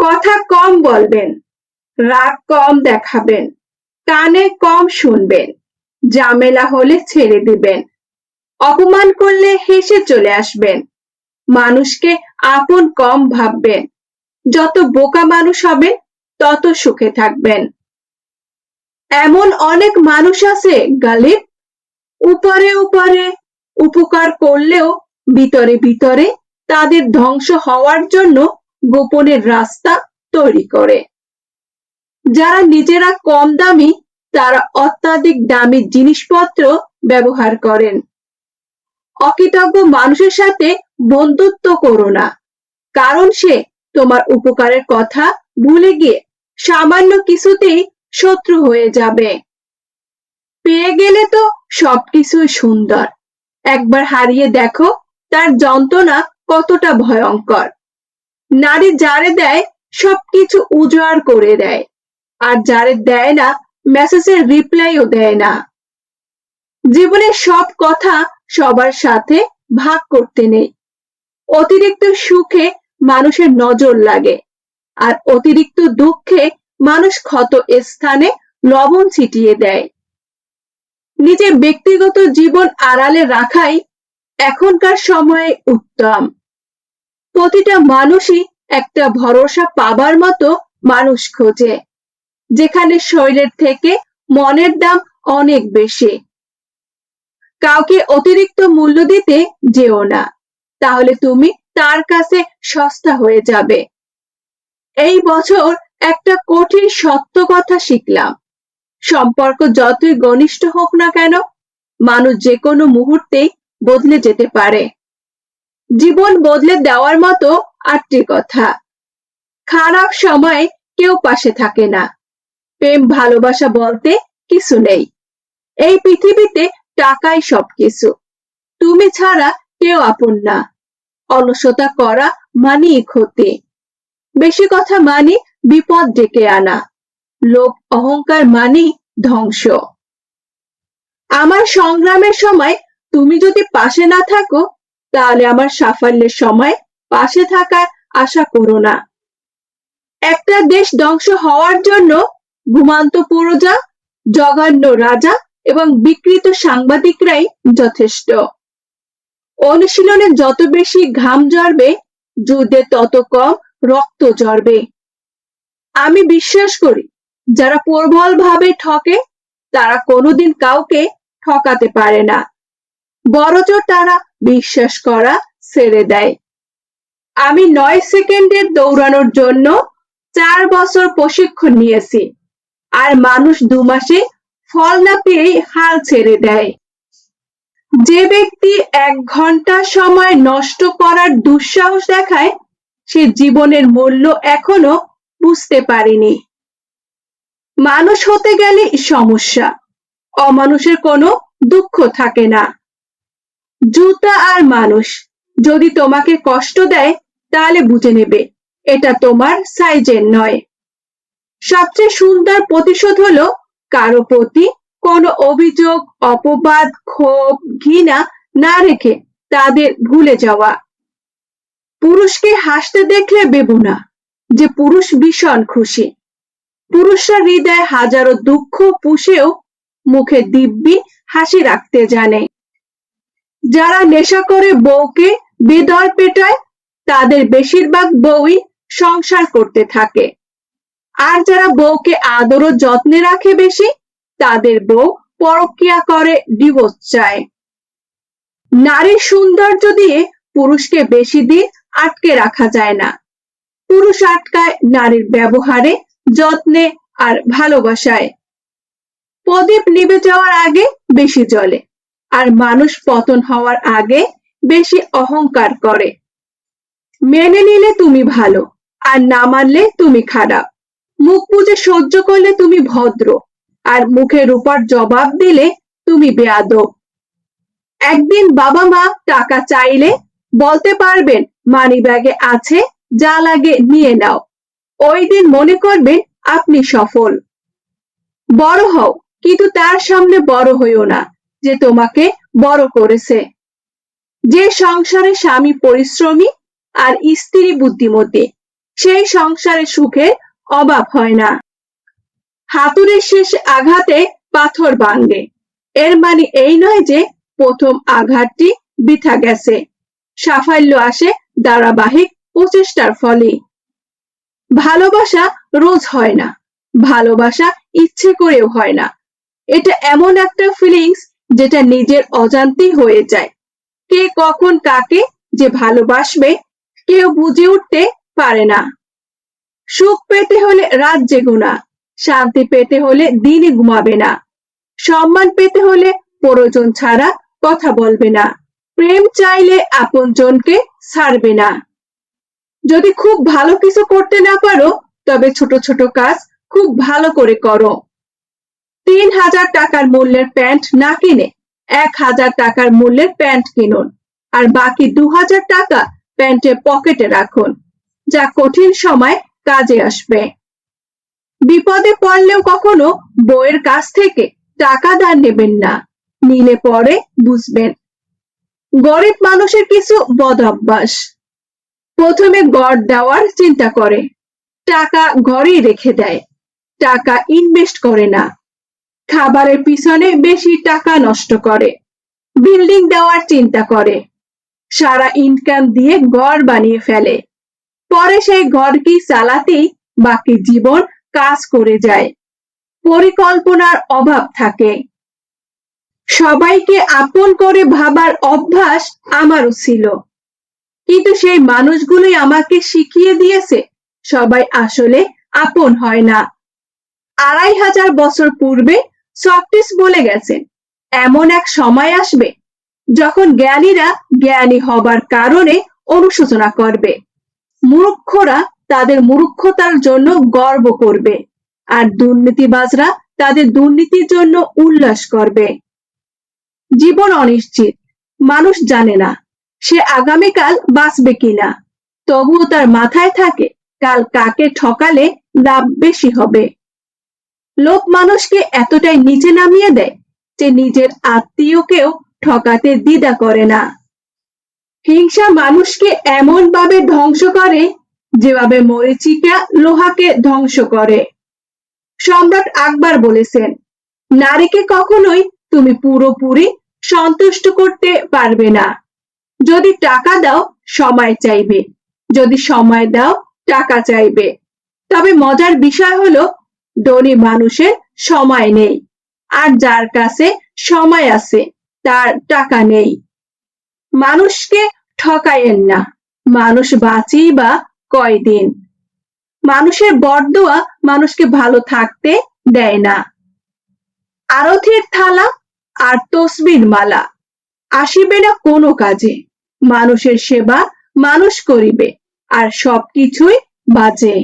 কথা কম বলবেন, রাগ কম দেখাবেন, কানে কম শুনবেন, ঝামেলা হলে ছেড়ে দিবেন, অপমান করলে হেসে চলে আসবেন, মানুষকে আপন কম ভাববেন। যত বোকা মানুষ হবেন তত সুখে থাকবেন। এমন অনেক মানুষ আছে গালিব, উপরে উপরে উপকার করলেও ভিতরে ভিতরে তাদের ধ্বংস হওয়ার জন্য গোপনের রাস্তা তৈরি করে। যারা নিজেরা কম দামি তারা অত্যাধিক দামি জিনিসপত্র ব্যবহার করেন। অকৃতজ্ঞ মানুষের সাথে বন্ধুত্ব করো না, কারণ সে তোমার উপকারের কথা ভুলে গিয়ে সামান্য কিছুতেই শত্রু হয়ে যাবে। পেয়ে গেলে তো সবকিছুই সুন্দর, একবার হারিয়ে দেখো তার যন্ত্রণা কতটা ভয়ঙ্কর। নারী যারে দেয় সবকিছু উজাড় করে দেয়, আর যারে দেয় না মেসেজের রিপ্লাইও দেয় না। জীবনের সব কথা সবার সাথে ভাগ করতে নেই। অতিরিক্ত সুখে মানুষের নজর লাগে, আর অতিরিক্ত দুঃখে মানুষ ক্ষত স্থানে লবণ ছিটিয়ে দেয়। নিজের ব্যক্তিগত জীবন আড়ালে রাখাই এখনকার সময়ে উত্তম। প্রতিটা মানুষই একটা ভরসা পাবার মতো মানুষ খোঁজে, যেখানে শরীরের থেকে মনের দাম অনেক বেশি। কাউকে অতিরিক্ত মূল্য দিতে যেও না, তাহলে তুমি তার কাছে সস্তা হয়ে যাবে। এই বছর একটা কঠিন সত্য কথা শিখলাম, সম্পর্ক যতই ঘনিষ্ঠ হোক না কেন, মানুষ যে কোনো মুহূর্তেই বদলে যেতে পারে। জীবন বদলে দেওয়ার মতো আটটি কথা। খারাপ সময়ে কেউ পাশে থাকে না, প্রেম ভালোবাসা বলতে কিছু নেই। এই পৃথিবীতে টাকাই সবকিছু, তুমি ছাড়া কেউ আপন না। অলসতা করা মানেই ক্ষতি, বেশি কথা মানে বিপদ ডেকে আনা, লোভ অহংকার মানে ধ্বংস। আমার সংগ্রামের সময় তুমি যদি পাশে না থাকো, তাহলে আমার সাফল্যের সময় পাশে থাকার আশা করো না। একটা দেশ ধ্বংস হওয়ার জন্য ঘুমান্ত প্রজা, জঘন্য রাজা এবং বিকৃত সাংবাদিকরাই যথেষ্ট। অনুশীলনে যত বেশি ঘাম ঝরবে, যুদ্ধে তত কম রক্ত ঝরবে। আমি বিশ্বাস করি যারা প্রবল ভাবে ঠকে তারা কোনোদিন কাউকে ঠকাতে পারে না, বরঞ্চ তারা বিশ্বাস করা ছেড়ে দেয়। আমি 9 সেকেন্ডের দৌড়ানোর জন্য 4 বছর প্রশিক্ষণ নিয়েছি, আর মানুষ 2 মাসে ফল না পেয়ে হাল ছেড়ে দেয়। যে ব্যক্তি 1 ঘন্টা সময় নষ্ট করার দুঃসাহস দেখায়, সে জীবনের মূল্য এখনো বুঝতে পারেনি। মানুষ হতে গেলে সমস্যা, অমানুষের কোনো দুঃখ থাকে না। জুতা আর মানুষ যদি তোমাকে কষ্ট দেয়, তাহলে বুঝে নেবে এটা তোমার সাইজের নয়। সবচেয়ে সুন্দর প্রতিশোধ হলো কারো প্রতি কোনো অভিযোগ, অপবাদ, ক্ষোভ, ঘৃণা না রেখে তাদের ভুলে যাওয়া। পুরুষকে হাসতে দেখলে ভেবো না যে পুরুষ ভীষণ খুশি। পুরুষরা হৃদয়ে হাজারো দুঃখ পুষেও মুখে দিব্যি হাসি রাখতে জানে। যারা নেশা করে বউকে বেদর পেটায়, তাদের বেশিরভাগ বউই সংসার করতে থাকে। আর যারা বউকে আদর ও যত্নে রাখে বেশি, তাদের বউ পরক্রিয়া করে ডিভোর্স চায়। নারীর সৌন্দর্য দিয়ে পুরুষকে বেশি দিন আটকে রাখা যায় না। পুরুষ আটকায় নারীর ব্যবহারে, যত্নে আর ভালোবাসায়। প্রদীপ নিভে যাওয়ার আগে বেশি জ্বলে, আর মানুষ পতন হওয়ার আগে বেশি অহংকার করে। মেনে নিলে তুমি ভালো, আর না মানলে তুমি খারাপ। মুখ বুজে সহ্য করলে তুমি ভদ্র, আর মুখের উপর জবাব দিলে তুমি বেয়াদব। একদিন বাবা মা টাকা চাইলে বলতে পারবেন মানিব্যাগে আছে, যা লাগে নিয়ে নাও। ওই দিন মনে করবেন আপনি সফল। বড় হও, কিন্তু তার সামনে বড় হইও না যে তোমাকে বড় করেছে। যে সংসারে স্বামী পরিশ্রমী আর স্ত্রী বুদ্ধিমতী, সেই সংসারে সুখের অভাব হয় না। হাতুড়ির শেষ আঘাতে পাথর ভাঙে, এর মানে এই নয় যে প্রথম আঘাতটি বৃথা গেছে। সাফল্য আসে ধারাবাহিক প্রচেষ্টার ফলে। ভালোবাসা রোজ হয় না, ভালোবাসা ইচ্ছে করেও হয় না। এটা এমন একটা ফিলিংস যেটা নিজের অজান্তেই হয়ে যায়। কে কখন কাকে যে ভালোবাসবে কেউ বুঝে উঠতে পারে না। সুখ পেতে হলে রাত জেগো না, শান্তি পেতে হলে দিনই ঘুমাবে না, সম্মান পেতে হলে প্রয়োজন ছাড়া কথা বলবে না, প্রেম চাইলে আপনজনকে ছাড়বে না। যদি খুব ভালো কিছু করতে না পারো তবে ছোট ছোট কাজ খুব ভালো করে করো। ৩,০০০ টাকার মূল্যের প্যান্ট না কিনে ১,০০০ টাকার মূল্যের প্যান্ট কিনুন, আর বাকি ২,০০০ টাকা প্যান্টের পকেটে রাখুন, যা কঠিন সময় কাজে আসবে। বিপদে পড়লেও কখনো বউয়ের কাছ থেকে টাকা ধার নেবেন না, নিলে পরে বুঝবেন। গরিব মানুষের কিছু বদ অভ্যাস। প্রথমে গড় দেওয়ার চিন্তা করে, টাকা ঘরেই রেখে দেয়, টাকা ইনভেস্ট করে না, খাবারের পিছনে বেশি টাকা নষ্ট করে, বিল্ডিং দেওয়ার চিন্তা করে, সারা ইনকাম দিয়ে ঘর বানিয়ে ফেলে, পরে সেই ঘরকে চালাতেই বাকি জীবন কাজ করে যায়। পরিকল্পনার অভাব থাকে। সবাইকে আপন করে ভাবার অভ্যাস আমারও ছিল, কিন্তু সেই মানুষগুলোই আমাকে শিখিয়ে দিয়েছে সবাই আসলে আপন হয় না। ২,৫০০ বছর পূর্বে সক্রেটিস বলে গেছেন, এমন এক সময় আসবে যখন জ্ঞানীরা জ্ঞানী হবার কারণে অনুশোচনা করবে, মূর্খরা তাদের মূর্খতার জন্য গর্ব করবে, আর দুর্নীতিবাজরা তাদের দুর্নীতির জন্য উল্লাস করবে। জীবন অনিশ্চিত, মানুষ জানে না সে আগামীকাল বাঁচবে কিনা, তবুও তার মাথায় থাকে কাল কাকে ঠকালে লাভ বেশি হবে। লোভ মানুষকে এতটাই নিচে নামিয়ে দেয় যে নিজের আত্মীয়কেও ঠকাতে দ্বিধা করে না। হিংসা মানুষকে এমন ভাবে ধ্বংস করে যেভাবে মরীচিকা লোহাকে ধ্বংস করে। সম্রাট আকবর বলেছেন, নারীকে কখনোই তুমি পুরোপুরি সন্তুষ্ট করতে পারবে না। যদি টাকা দাও সময় চাইবে, যদি সময় দাও টাকা চাইবে। তবে মজার বিষয় হলো ধনী মানুষের সময় নেই, আর যার কাছে সময় আছে তার টাকা নেই। মানুষকে ঠকায়েন না, মানুষ বাঁচেই বা কয়দিন। মানুষের বরদোয়া মানুষকে ভালো থাকতে দেয় না। আরতির থালা আর তসবির মালা আসিবে না কোনো কাজে, মানুষের সেবা মানুষ করিবে আর সবকিছুই বাজে।